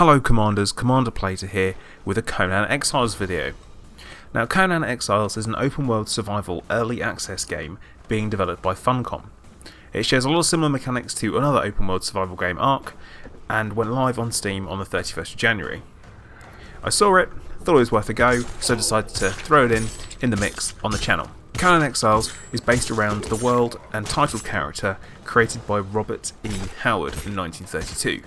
Hello Commanders, Commander Plater here with a Conan Exiles video. Now Conan Exiles is an open world survival early access game being developed by Funcom. It shares a lot of similar mechanics to another open world survival game, Ark, and went live on Steam on the 31st of January. I saw it, thought it was worth a go, so decided to throw it in the mix on the channel. Conan Exiles is based around the world and title character created by Robert E. Howard in 1932.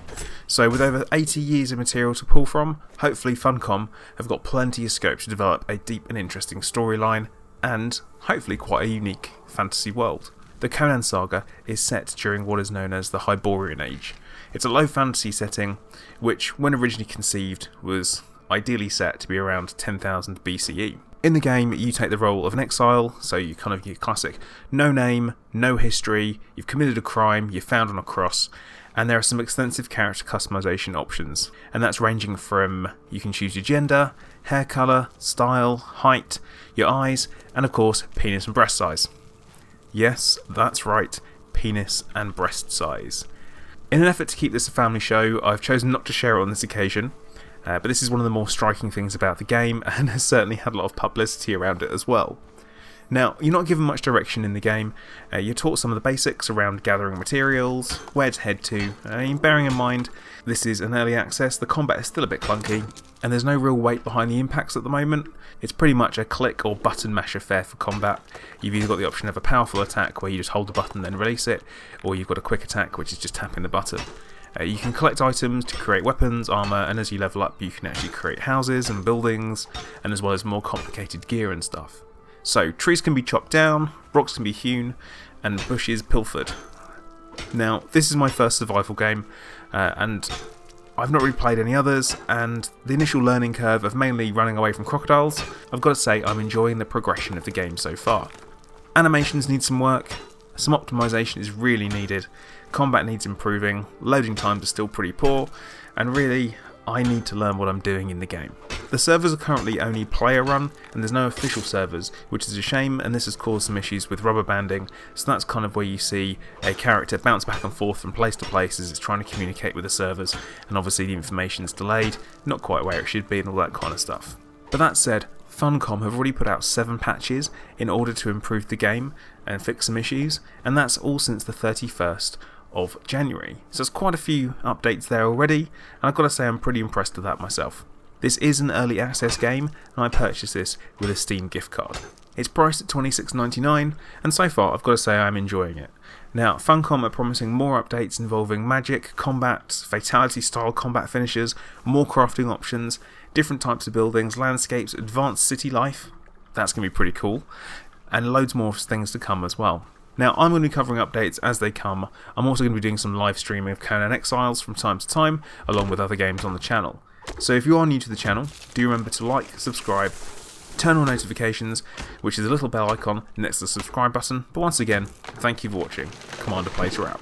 So with over 80 years of material to pull from, hopefully Funcom have got plenty of scope to develop a deep and interesting storyline and hopefully quite a unique fantasy world. The Conan saga is set during what is known as the Hyborian Age. It's a low fantasy setting which, when originally conceived, was ideally set to be around 10,000 BCE. In the game, you take the role of an exile, so you kind of your classic no name, no history, you've committed a crime, you're found on a cross, and there are some extensive character customization options. And that's ranging from, you can choose your gender, hair colour, style, height, your eyes, and of course, penis and breast size. Yes, that's right, penis and breast size. In an effort to keep this a family show, I've chosen not to share it on this occasion. But this is one of the more striking things about the game and has certainly had a lot of publicity around it as well. Now, you're not given much direction in the game. You're taught some of the basics around gathering materials, where to head to. Bearing in mind this is an early access, the combat is still a bit clunky and there's no real weight behind the impacts at the moment. It's pretty much a click or button mash affair for combat. You've either got the option of a powerful attack where you just hold the button and then release it, or you've got a quick attack which is just tapping the button. You can collect items to create weapons, armour, and as you level up you can actually create houses and buildings, and as well as more complicated gear and stuff. So trees can be chopped down, rocks can be hewn, and bushes pilfered. Now this is my first survival game, and I've not really played any others, and the initial learning curve of mainly running away from crocodiles, I've got to say I'm enjoying the progression of the game so far. Animations need some work, some optimisation is really needed, combat needs improving, loading times are still pretty poor, and really, I need to learn what I'm doing in the game. The servers are currently only player run, and there's no official servers, which is a shame, and this has caused some issues with rubber banding, so that's kind of where you see a character bounce back and forth from place to place as it's trying to communicate with the servers, and obviously the information's delayed, not quite where it should be and all that kind of stuff. But that said, Funcom have already put out 7 patches in order to improve the game and fix some issues, and that's all since the 31st of January. So there's quite a few updates there already, and I've got to say I'm pretty impressed with that myself. This is an early access game, and I purchased this with a Steam gift card. It's priced at $26.99, and so far I've got to say I'm enjoying it. Now, Funcom are promising more updates involving magic, combat, fatality style combat finishes, more crafting options, different types of buildings, landscapes, advanced city life. That's going to be pretty cool, and loads more things to come as well. Now, I'm going to be covering updates as they come. I'm also going to be doing some live streaming of Conan Exiles from time to time, along with other games on the channel. So if you are new to the channel, do remember to like, subscribe, turn on notifications, which is a little bell icon next to the subscribe button. But once again, thank you for watching. Commander Plater out.